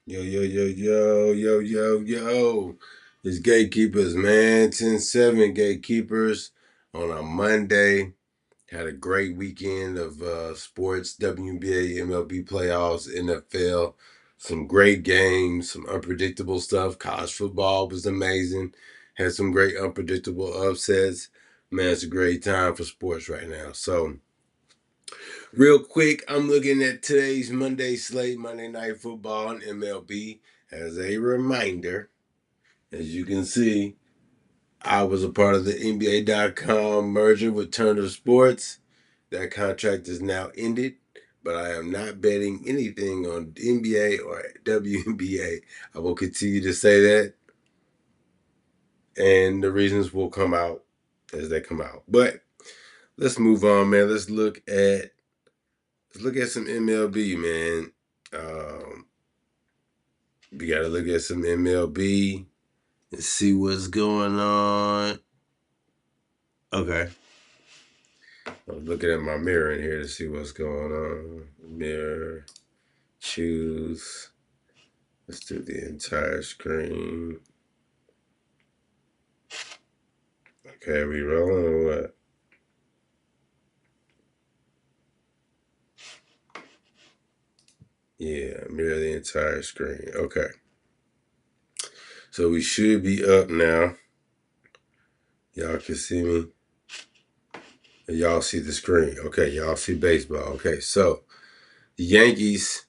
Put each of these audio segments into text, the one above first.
Yo, yo, yo, yo, yo, yo, yo. It's Gatekeepers, man. 10-7 Gatekeepers on a Monday. Had a great weekend of sports, WNBA, MLB playoffs, NFL. Some great games, some unpredictable stuff. College football was amazing. Had some great unpredictable upsets. Man, it's a great time for sports right now. So, real quick, I'm looking at today's Monday slate, Monday Night Football and MLB. As a reminder, as you can see, I was a part of the NBA.com merger with Turner Sports. That contract is now ended, but I am not betting anything on NBA or WNBA. I will continue to say that, and the reasons will come out as they come out. But let's move on, man. Let's look at some MLB, man. We got to look at some MLB and see what's going on. Okay. I'm looking at my mirror in here to see what's going on. Mirror, choose. Let's do the entire screen. Okay, we rolling or what? Yeah, mirror the entire screen. Okay. So we should be up now. Y'all can see me. And y'all see the screen. Okay, y'all see baseball. Okay, so the Yankees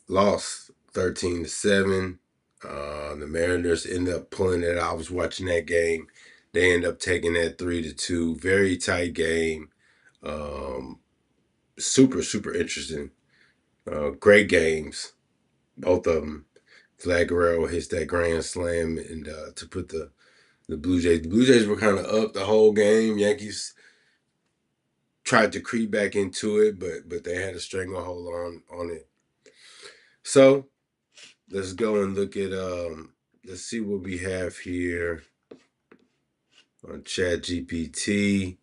lost 13-7. The Mariners ended up pulling it out. I was watching that game. They ended up taking that 3-2. Very tight game. Um, super interesting. Great games, both of them. Vlad Guerrero hits that grand slam and to put the Blue Jays. The Blue Jays were kind of up the whole game. Yankees tried to creep back into it, but they had a stranglehold on it. So let's go and look at let's see what we have here on Chat GPT.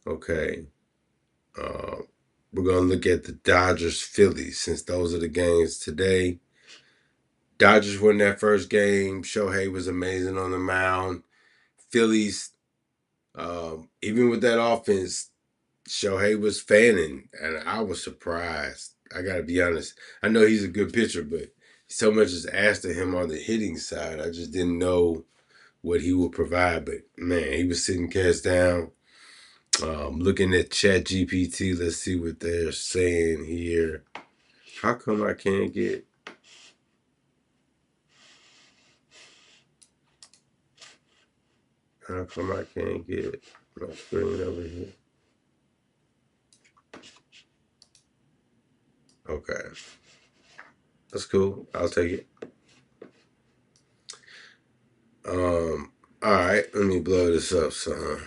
Okay. Uh, we're gonna look at the Dodgers Phillies since those are the games today. Dodgers won that first game. Shohei was amazing on the mound. Phillies, even with that offense, Shohei was fanning, and I was surprised. I got to be honest. I know he's a good pitcher, but so much is asked of him on the hitting side. I just didn't know what he would provide. But man, he was sitting cast down. Looking at Chat GPT, let's see what they're saying here. How come I can't get? How come I can't get my screen over here? Okay, that's cool. I'll take it. All right. Let me blow this up, son.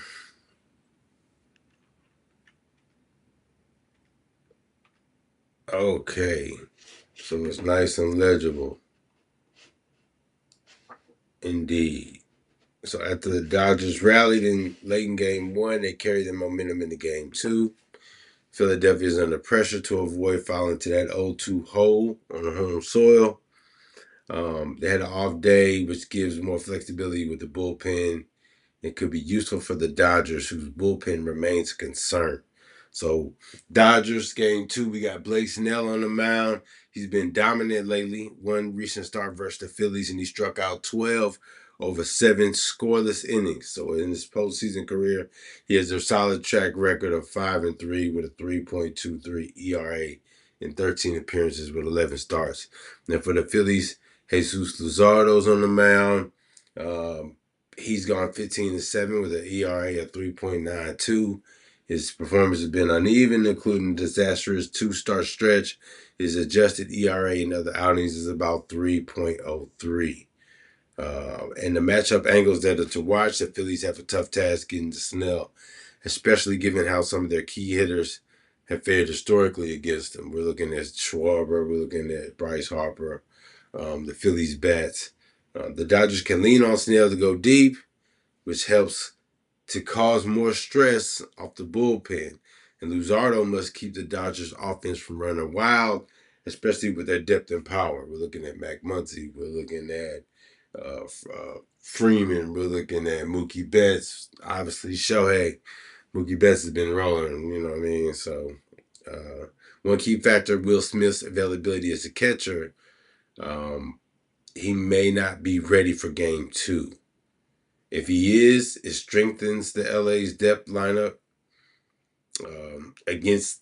Okay, so it's nice and legible, indeed. So after the Dodgers rallied in late in game one, they carried the momentum into game two. Philadelphia is under pressure to avoid falling into that 0-2 hole on the home soil. They had an off day, which gives more flexibility with the bullpen. It could be useful for the Dodgers, whose bullpen remains a concern. So, Dodgers game two, we got Blake Snell on the mound. He's been dominant lately. One recent start versus the Phillies, and he struck out 12 over 7 scoreless innings. So, in his postseason career, he has a solid track record of 5-3 with a 3.23 ERA in 13 appearances with 11 starts. Now, for the Phillies, Jesus Luzardo's on the mound. Um, He's gone 15-7 with an ERA of 3.92. His performance has been uneven, including a disastrous two-start stretch. His adjusted ERA in other outings is about 3.03. And the matchup angles that are to watch, the Phillies have a tough task getting to Snell, especially given how some of their key hitters have fared historically against them. We're looking at Schwarber, we're looking at Bryce Harper, the Phillies bats. The Dodgers can lean on Snell to go deep, which helps to cause more stress off the bullpen. And Luzardo must keep the Dodgers offense from running wild especially with their depth and power. We're looking at Mac Muncy. We're looking at Freeman. We're looking at Mookie Betts. Obviously, Shohei. Mookie Betts has been rolling, you know what I mean? So, one key factor, Will Smith's availability as a catcher, he may not be ready for game 2. If he is, it strengthens the LA's depth lineup against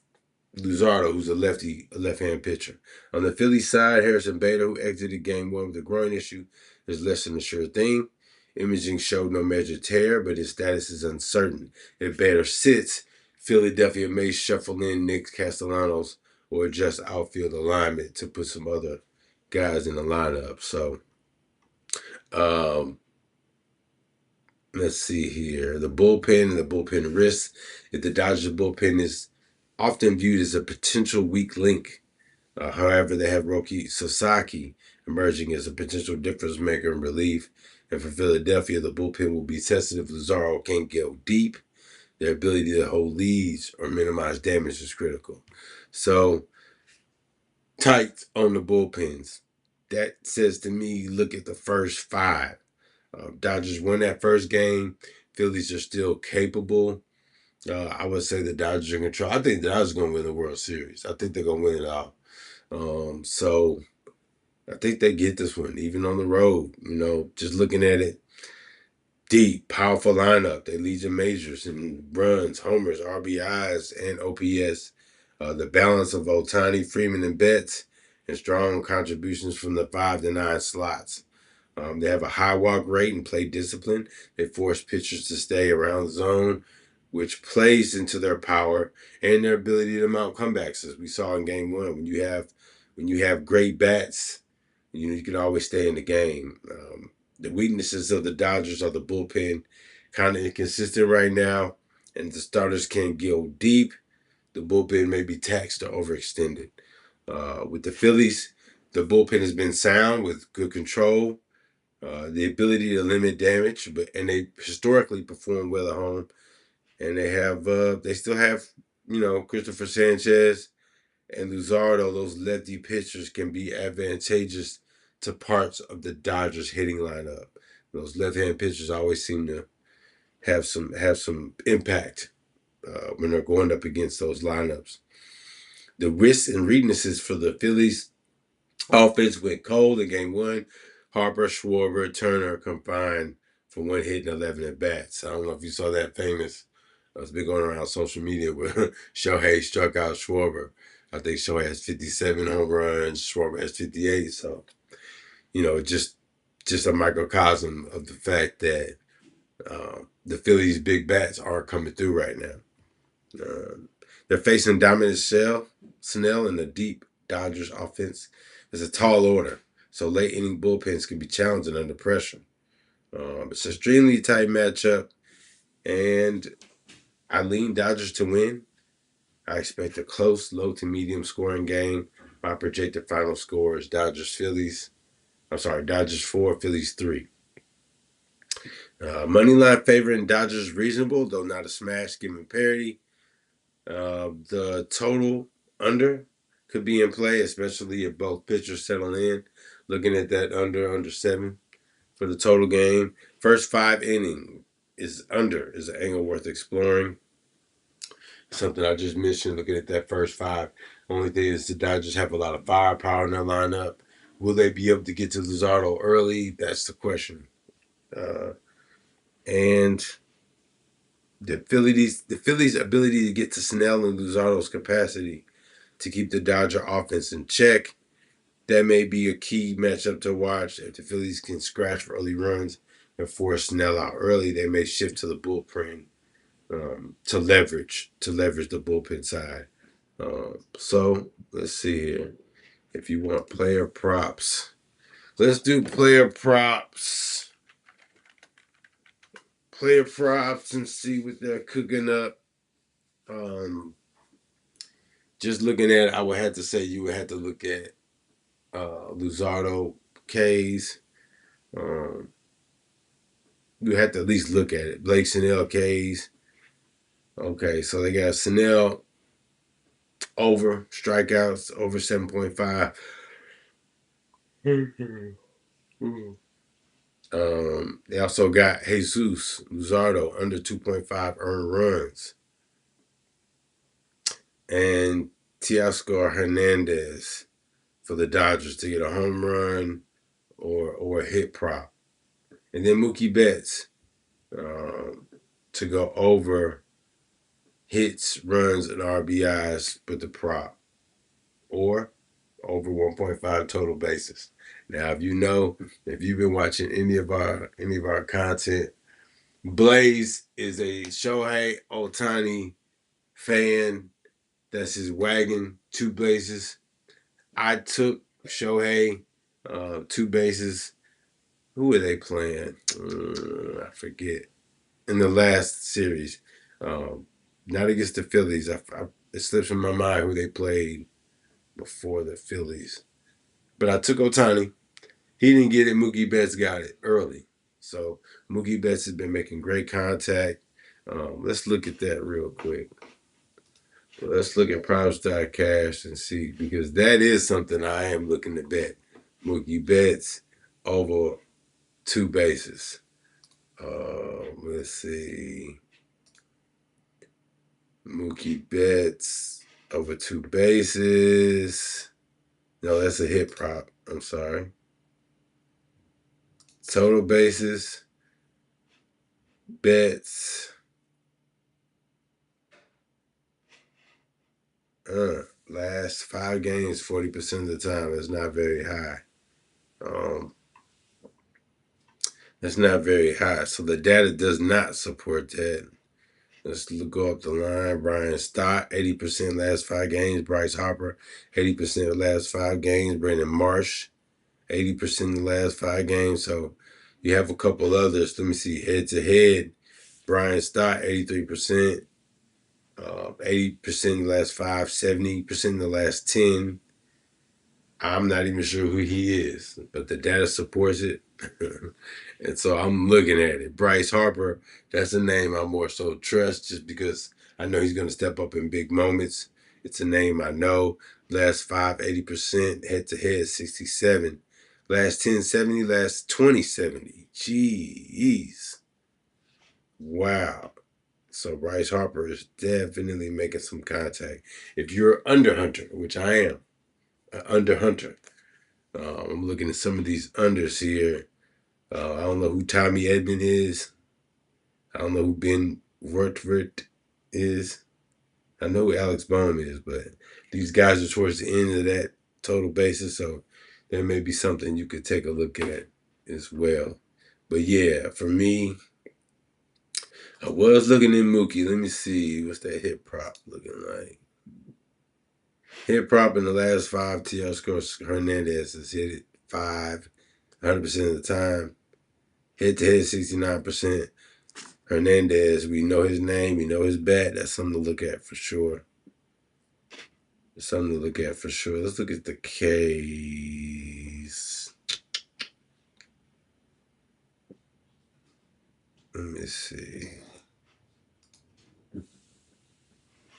Luzardo, who's a left-hand pitcher. On the Phillies side, Harrison Bader, who exited game 1 with a groin issue, is less than a sure thing. Imaging showed no major tear, but his status is uncertain. If Bader sits, Philadelphia may shuffle in Nick Castellanos or adjust outfield alignment to put some other guys in the lineup. So, let's see here. The bullpen and the bullpen risks. If the Dodgers bullpen is often viewed as a potential weak link, however, they have Roki Sasaki emerging as a potential difference maker in relief. And for Philadelphia, the bullpen will be tested if Lazaro can't go deep. Their ability to hold leads or minimize damage is critical. So, tight on the bullpens. That says to me, look at the first 5. Dodgers won that first game. Phillies are still capable. I would say the Dodgers are in control. I think the Dodgers are going to win the World Series. I think they're going to win it all. So I think they get this one, even on the road. You know, just looking at it, deep, powerful lineup. They lead the majors in runs, homers, RBIs, and OPS. The balance of Ohtani, Freeman, and Betts, and strong contributions from the 5 to 9 slots. They have a high walk rate and play discipline. They force pitchers to stay around the zone, which plays into their power and their ability to mount comebacks, as we saw in game 1. When you have great bats, you can always stay in the game. The weaknesses of the Dodgers are the bullpen, kind of inconsistent right now, and the starters can't go deep. The bullpen may be taxed or overextended. With the Phillies, the bullpen has been sound with good control, the ability to limit damage, and they historically perform well at home. And they still have, Christopher Sanchez and Luzardo. Those lefty pitchers can be advantageous to parts of the Dodgers hitting lineup. Those left-hand pitchers always seem to have some impact when they're going up against those lineups. The risks and weaknesses for the Phillies offense went cold in game 1. Harper, Schwarber, Turner combined for 1 hit and 11 at bats. I don't know if you saw that famous. It's been going around social media where Shohei struck out Schwarber. I think Shohei has 57 home runs. Schwarber has 58. So, just a microcosm of the fact that the Phillies' big bats aren't coming through right now. They're facing Dominic Snell in the deep Dodgers offense. It's a tall order, so late inning bullpens can be challenging under pressure. It's an extremely tight matchup, and I lean Dodgers to win. I expect a close, low to medium scoring game. My projected final score is Dodgers 4, Phillies 3. Moneyline favorite and Dodgers reasonable, though not a smash given parity. The total under could be in play, especially if both pitchers settle in. Looking at that under 7 for the total game. First 5 innings is an angle worth exploring. Something I just mentioned, looking at that first 5. Only thing is the Dodgers have a lot of firepower in their lineup. Will they be able to get to Luzardo early? That's the question. And the Phillies' ability to get to Snell and Luzardo's capacity to keep the Dodger offense in check, that may be a key matchup to watch. If the Phillies can scratch for early runs and force Snell out early, they may shift to the bullpen to leverage the bullpen side. So let's see here. If you want player props, let's do player props. Player props and see what they're cooking up. Just looking at it, I would have to say you would have to look at Luzardo K's. You have to at least look at it. Blake Snell K's. Okay, so they got Snell over strikeouts, over 7.5. They also got Jesus Luzardo under 2.5 earned runs, and Teoscar Hernandez for the Dodgers to get a home run or a hit prop, and then Mookie Betts to go over hits, runs, and RBIs with the prop, or over 1.5 total bases. Now, if you've been watching any of our content, Blaze is a Shohei Ohtani fan. That's his wagon, two bases. I took Shohei, two bases. Who were they playing? I forget. In the last series, not against the Phillies. It slips from my mind who they played before the Phillies. But I took Ohtani. He didn't get it. Mookie Betts got it early. So Mookie Betts has been making great contact. Let's look at that real quick. Let's look at props.cash and see, because that is something I am looking to bet. Mookie Betts over two bases. Let's see. Mookie Betts over two bases. No, that's a hit prop. I'm sorry. Total bases. Betts. Last 5 games, 40% of the time. That's not very high. That's not very high. So the data does not support that. Let's go up the line. Brian Stott, 80% last 5 games. Bryce Harper, 80% last 5 games. Brandon Marsh, 80% the last 5 games. So you have a couple others. Let me see. Head to head. Brian Stott, 83%. 80% in the last 5, 70% in the last 10. I'm not even sure who he is, but the data supports it. And so I'm looking at it. Bryce Harper, that's a name I more so trust just because I know he's going to step up in big moments. It's a name I know. Last 5, 80%. Head to head, 67. Last 10, 70. Last 20, 70. Jeez. Wow. So Bryce Harper is definitely making some contact. If you're under hunter, which I am, under hunter, I'm looking at some of these unders here. I don't know who Tommy Edman is. I don't know who Ben Wertvert is. I know who Alex Bohm is, but these guys are towards the end of that total basis, so there may be something you could take a look at as well. But yeah, for me, I was looking at Mookie. Let me see. What's that hit prop looking like? Hit prop in the last 5, Teoscar Hernandez has hit it 100% of the time. Hit to hit, 69%. Hernandez, we know his name, we know his bat. That's something to look at for sure. Let's look at the K's. Let me see.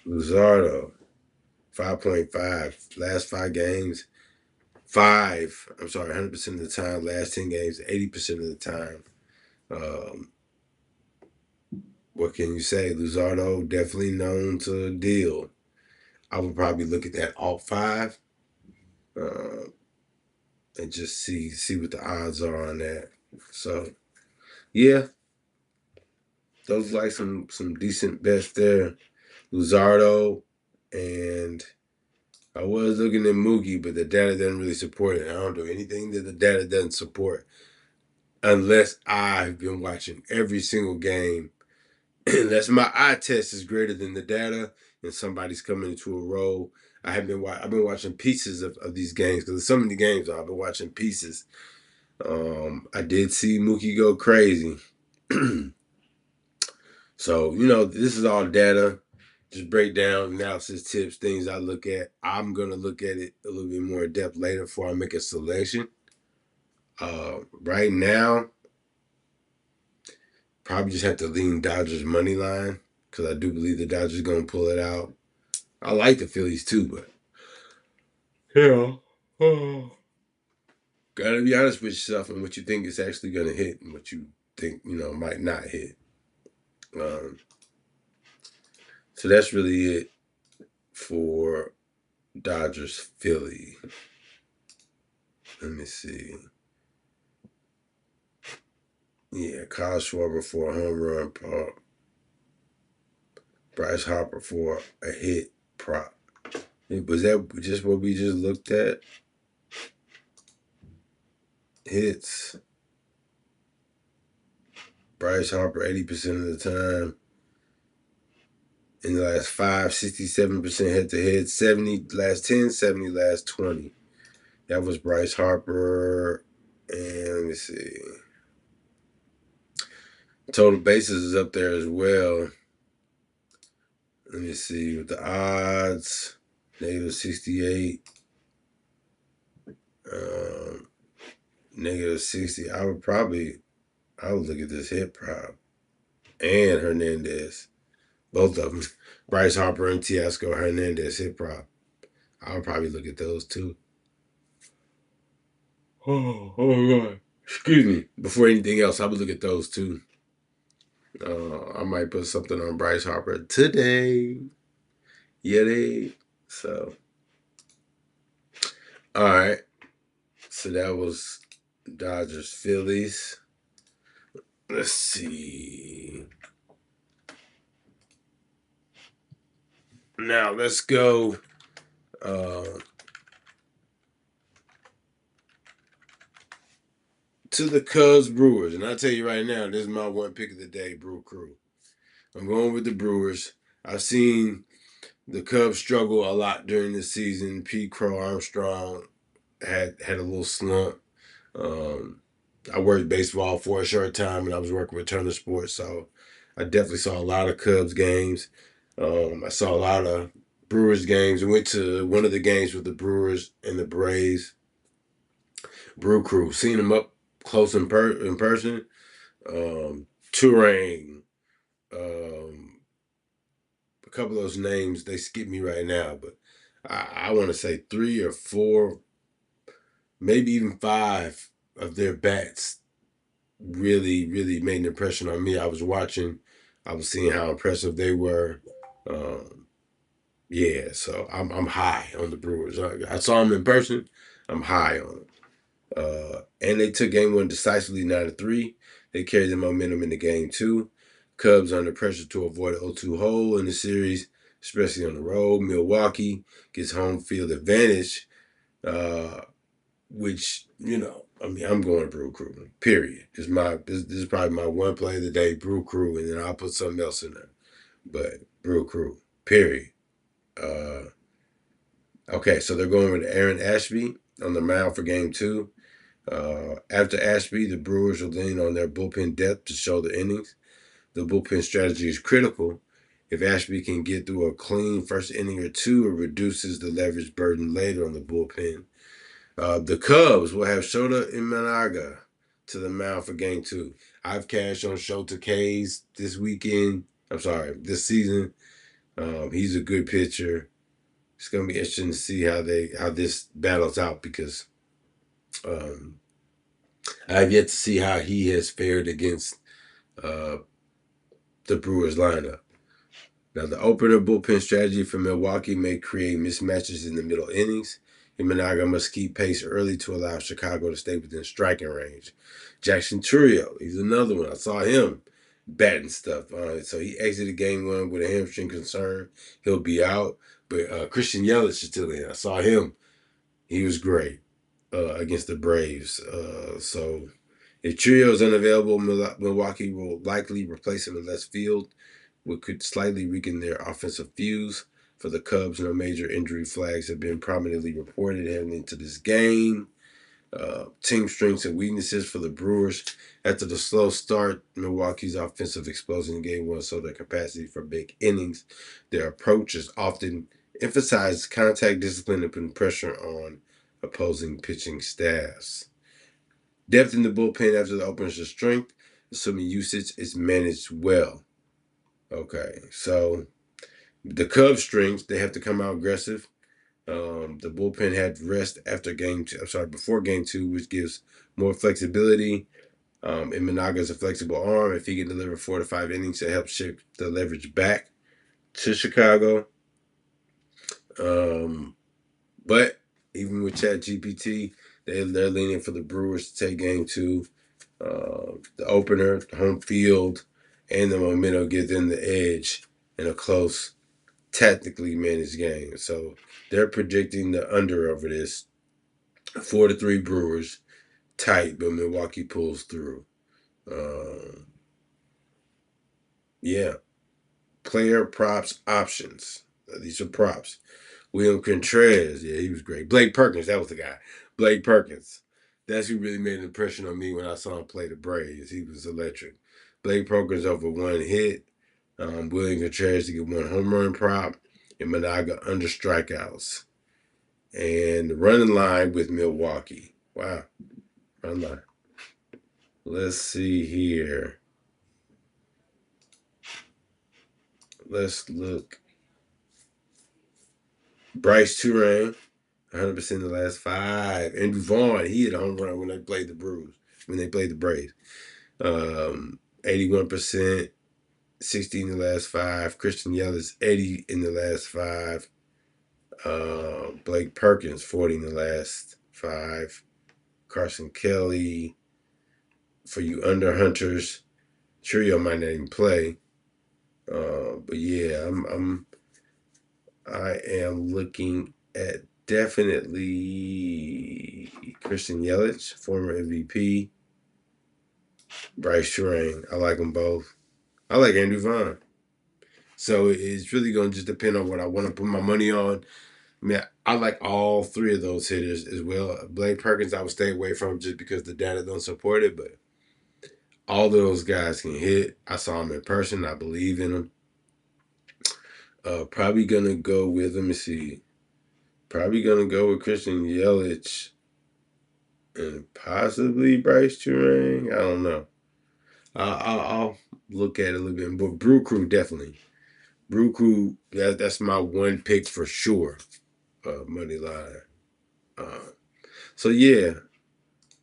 Luzardo, 5.5. Last 5 games. 100% of the time. Last 10 games, 80% of the time. What can you say? Luzardo, definitely known to deal. I would probably look at that alt 5 and just see what the odds are on that. So, yeah, those like some decent bets there. Luzardo, and I was looking at Mookie, but the data doesn't really support it. I don't do anything that the data doesn't support unless I've been watching every single game. Unless my eye test is greater than the data and somebody's coming into a role. I've been watching pieces of these games because there's so many games I've been watching pieces. I did see Mookie go crazy. So, this is all data. Just breakdown, analysis, tips, things I look at. I'm going to look at it a little bit more in depth later before I make a selection. Right now, probably just have to lean Dodgers money line because I do believe the Dodgers going to pull it out. I like the Phillies too, but yeah. Oh. Gotta be honest with yourself and what you think is actually gonna hit and what you think, might not hit. Um, so that's really it for Dodgers Philly. Let me see. Yeah, Kyle Schwarber for a home run prop. Bryce Harper for a hit prop. Was that just what we just looked at? Hits. Bryce Harper 80% of the time. In the last 5, 67% head to head. 70 last 10, 70 last 20. That was Bryce Harper. And let me see. Total bases is up there as well. Let me see with the odds. -68. Um, -60. I would look at this hit prop. And Hernandez. Both of them. Bryce Harper and Teoscar Hernandez hit prop. I would probably look at those too. Oh God. Excuse me. Before anything else, I would look at those too. I might put something on Bryce Harper today. Yeah, so. All right. So that was Dodgers Phillies. Let's see. Now let's go to the Cubs Brewers. And I'll tell you right now, this is my one pick of the day, Brew Crew. I'm going with the Brewers. I've seen the Cubs struggle a lot during the season. Pete Crow Armstrong had a little slump. I worked baseball for a short time, and I was working with Turner Sports, so I definitely saw a lot of Cubs games. I saw a lot of Brewers games. I went to one of the games with the Brewers and the Braves. Brew Crew, seen them up close in person. Turang, um, a couple of those names they skip me right now, but I want to say 3 or 4, maybe even 5 of their bats really, really made an impression on me. I was watching, I was seeing how impressive they were. Um, yeah, so I'm high on the Brewers. I saw them in person. I'm high on them. And they took game one decisively 9-3. They carried the momentum into game two. Cubs under pressure to avoid an 0-2 hole in the series, especially on the road. Milwaukee gets home field advantage, uh, which, I'm going Brew Crew. Period. This is probably my one play of the day, Brew Crew, and then I'll put something else in there. But Brew Crew. Period. Uh, okay, so they're going with Aaron Ashby on the mound for game two. After Ashby, the Brewers will lean on their bullpen depth to shoulder innings. The bullpen strategy is critical. If Ashby can get through a clean first inning or two, it reduces the leverage burden later on the bullpen. The Cubs will have Shota Imanaga to the mound for game two. I've cashed on Shota K's this season. He's a good pitcher. It's going to be interesting to see how this battles out because I have yet to see how he has fared against uh, the Brewers lineup. Now, the opener bullpen strategy for Milwaukee may create mismatches in the middle innings. Imanaga must keep pace early to allow Chicago to stay within striking range. Jackson Chourio, he's another one. I saw him batting stuff. So he exited game one with a hamstring concern. He'll be out. But Christian Yelich is still in. I saw him. He was great against the Braves. So if Chourio is unavailable, Milwaukee will likely replace him in left field, which could slightly weaken their offensive fuse. For the Cubs, no major injury flags have been prominently reported heading into this game. Team strengths and weaknesses for the Brewers. After the slow start, Milwaukee's offensive explosion in game one showed their capacity for big innings. Their approach is often emphasized contact discipline and putting pressure on opposing pitching staffs. Depth in the bullpen after the openers of strength, assuming usage is managed well. Okay, so The Cubs strength, they have to come out aggressive. The bullpen had rest after game two, I'm sorry, before game two, which gives more flexibility. And Managa's a flexible arm. If he can deliver 4 to 5 innings, it helps shift the leverage back to Chicago. But even with Chat GPT, they're leaning for the Brewers to take game two. The opener, the home field, and the momentum give them the edge in a close, tactically managed game. So they're predicting the under over this 4-3 Brewers, tight, but Milwaukee pulls through. Yeah, player props options. These are props. William Contreras, yeah, he was great. Blake Perkins, that was the guy. Blake Perkins. That's who really made an impression on me when I saw him play the Braves. He was electric. Blake Perkins over 1 hit. William Contreras to get 1 home run prop. And Managa under strikeouts. And running line with Milwaukee. Wow. Run line. Let's see here. Let's look. Bryce Turang, 100% in the last 5. Andrew Vaughn, he hit a home run when they played the Braves. 81%, 60 in the last 5. Christian Yelich, 80 in the last 5. Blake Perkins, 40 in the last 5. Carson Kelly, for you under hunters, Trio might not even play. But yeah, I am looking at definitely Christian Yelich, former MVP, Bryce Turang. I like them both. I like Andrew Vaughn. So it's really going to just depend on what I want to put my money on. I mean, I like all 3 of those hitters as well. Blake Perkins, I would stay away from just because the data don't support it, but all of those guys can hit. I saw them in person. I believe in them. Probably going to go with, let me see, probably going to go with Christian Yelich and possibly Bryce Turang. I don't know. I'll look at it a little bit. But Brew Crew, definitely. Brew Crew, that's my one pick for sure. Money line. Uh, so yeah,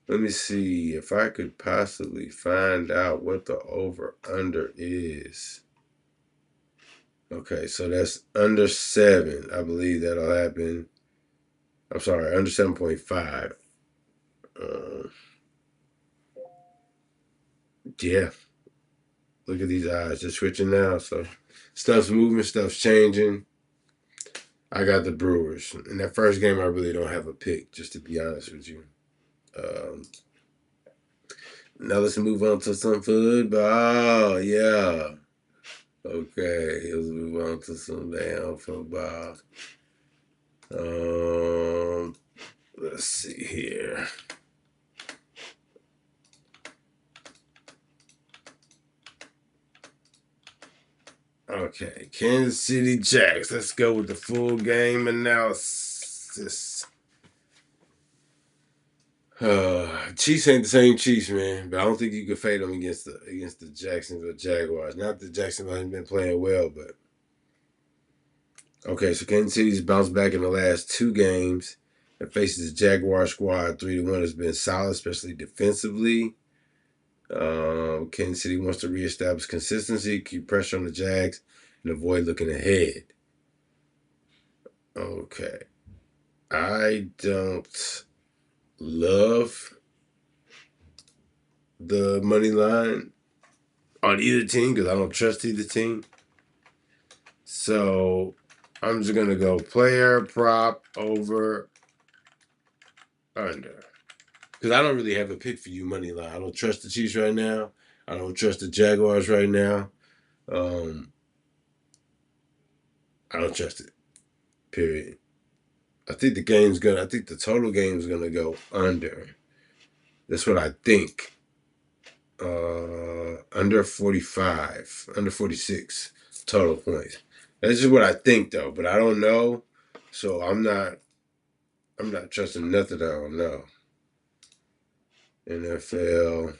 let me see if I could possibly find out what the over under is. Okay, so that's under 7. I believe that'll happen. I'm sorry, under 7.5. Yeah, look at these eyes. They're switching now. So stuff's moving, stuff's changing. I got the Brewers. In that first game, I really don't have a pick, just to be honest with you. Um, Now let's move on to some football. Yeah. Okay, let's move on to some damn football. Um, let's see here. Okay, Kansas City Jacks. Let's go with the full game analysis. Chiefs ain't the same Chiefs, man. But I don't think you can fade them against the Jacksonville Jaguars. Not that Jacksonville hasn't been playing well, but okay. So Kansas City's bounced back in the last 2 games. It faces the Jaguar squad. 3-1 has been solid, especially defensively. Kansas City wants to reestablish consistency, keep pressure on the Jags, and avoid looking ahead. Okay. I don't love the money line on either team because I don't trust either team. So I'm just going to go player, prop, over, under. Because I don't really have a pick for you, money line. I don't trust the Chiefs right now. I don't trust the Jaguars right now. Um, I don't trust it. Period. I think the total game's gonna go under. That's what I think. Under 45, under 46 total points. That's just what I think though, but I don't know. So I'm not trusting nothing I don't know. NFL.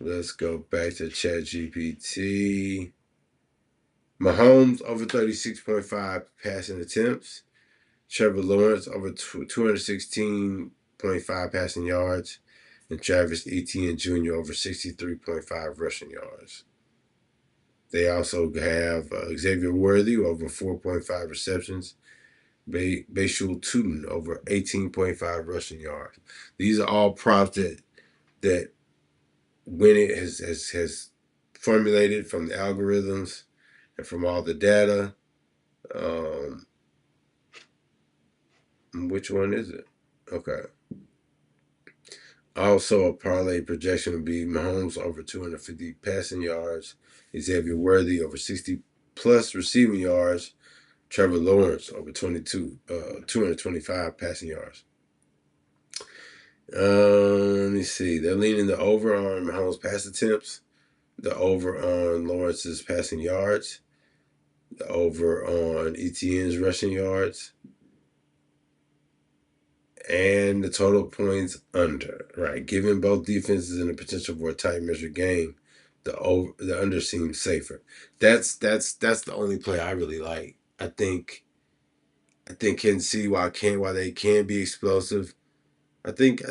Let's go back to ChatGPT. Mahomes over 36.5 passing attempts. Trevor Lawrence over 216.5 passing yards. And Travis Etienne Jr. over 63.5 rushing yards. They also have Xavier Worthy over 4.5 receptions. Bayshul Tootin over 18.5 rushing yards. These are all props that Winnet has formulated from the algorithms and from all the data. Which one is it? Okay. Also, a parlay projection would be Mahomes over 250 passing yards, Xavier Worthy over 60 plus receiving yards, Trevor Lawrence over 225 passing yards. Let me see. They're leaning the over on Mahomes' pass attempts, the over on Lawrence's passing yards, the over on Etienne's rushing yards, and the total points under. Right, given both defenses and the potential for a tight measured game, the under seems safer. That's the only play I really like. I think can see why they can be explosive. I think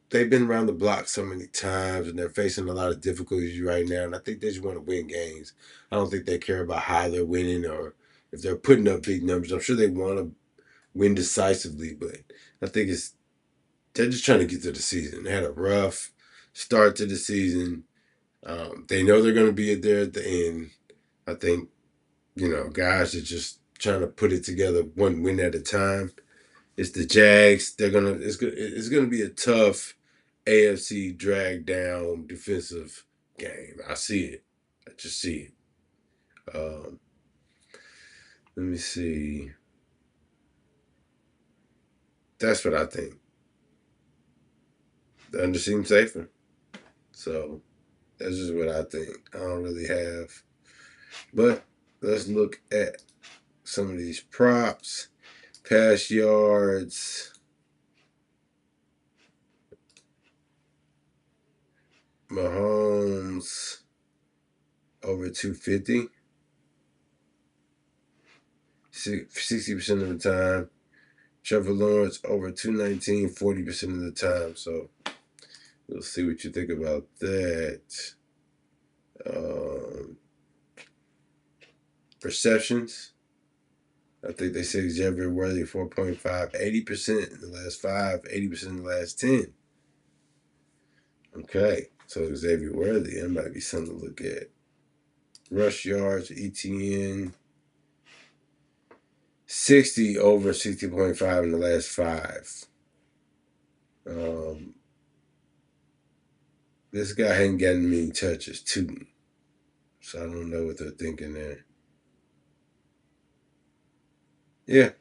they've been around the block so many times and they're facing a lot of difficulties right now. And I think they just want to win games. I don't think they care about how they're winning or if they're putting up big numbers. I'm sure they want to win decisively, but I think they're just trying to get to the season. They had a rough start to the season. They know they're going to be there at the end. I think guys are just trying to put it together one win at a time. It's the Jags. It's gonna be a tough AFC drag down defensive game. I see it. I just see it. Let me see. That's what I think. The under seems safer. So that's just what I think. I don't really have. But let's look at some of these props. Pass yards. Mahomes over 250. 60% of the time. Trevor Lawrence over 219, 40% of the time. So we'll see what you think about that. Receptions. I think they say Xavier Worthy 4.5, 80% in the last 5, 80% in the last 10. Okay, so Xavier Worthy, that might be something to look at. Rush yards, ETN, 60 over 60.5 in the last 5. This guy hadn't gotten many touches, too. So I don't know what they're thinking there. Yeah.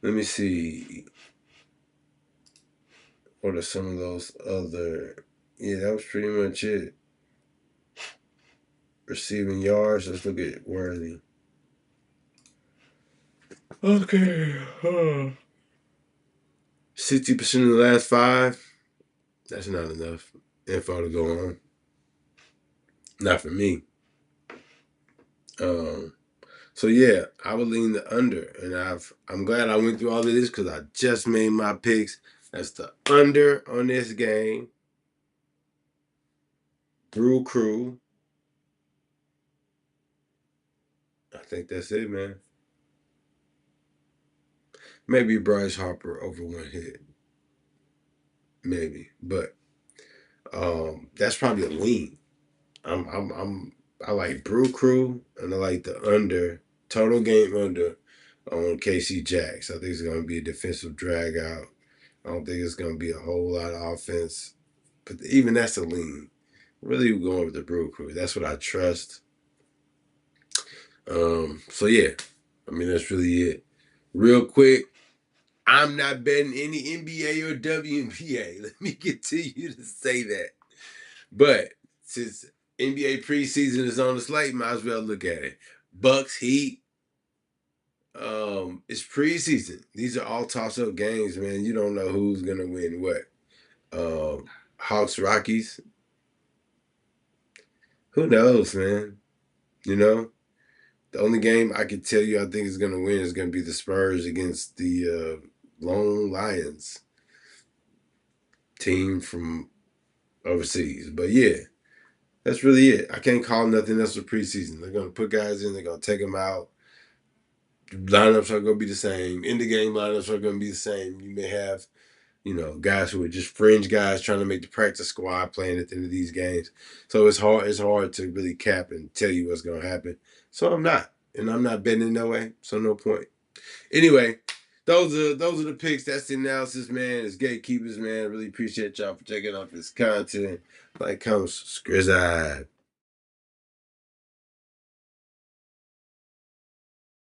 Let me see. What are some of those other? Yeah, that was pretty much it. Receiving yards. Let's look at Worthy. Okay. 60% of the last 5. That's not enough info to go on. Not for me. So yeah, I would lean the under, and I'm glad I went through all of this because I just made my picks. That's the under on this game. Brew Crew. I think that's it, man. Maybe Bryce Harper over 1 hit. Maybe, but that's probably a lean. I like Brew Crew and I like the under total game under on KC Jacks. I think it's going to be a defensive drag out. I don't think it's going to be a whole lot of offense, but even that's a lean. Really going with the Brew Crew. That's what I trust. So yeah, I mean that's really it. Real quick, I'm not betting any NBA or WNBA. Let me continue to say that. But since NBA preseason is on the slate, might as well look at it. Bucks, Heat. It's preseason. These are all toss-up games, man. You don't know who's gonna win what. Hawks, Rockies. Who knows, man? You know, the only game I can tell you I think is going to win is going to be the Spurs against the Lone Lions team from overseas. But yeah, that's really it. I can't call nothing else for preseason. They're going to put guys in, they're going to take them out. Lineups are going to be the same. In the game lineups are going to be the same. You may have, guys who are just fringe guys trying to make the practice squad playing at the end of these games. So it's hard. It's hard to really cap and tell you what's going to happen. So I'm not, and I'm not betting in no way. So no point. Anyway, those are the picks. That's the analysis, man. It's gatekeepers, man. Really appreciate y'all for checking out this content. Like, comes, Skrizz.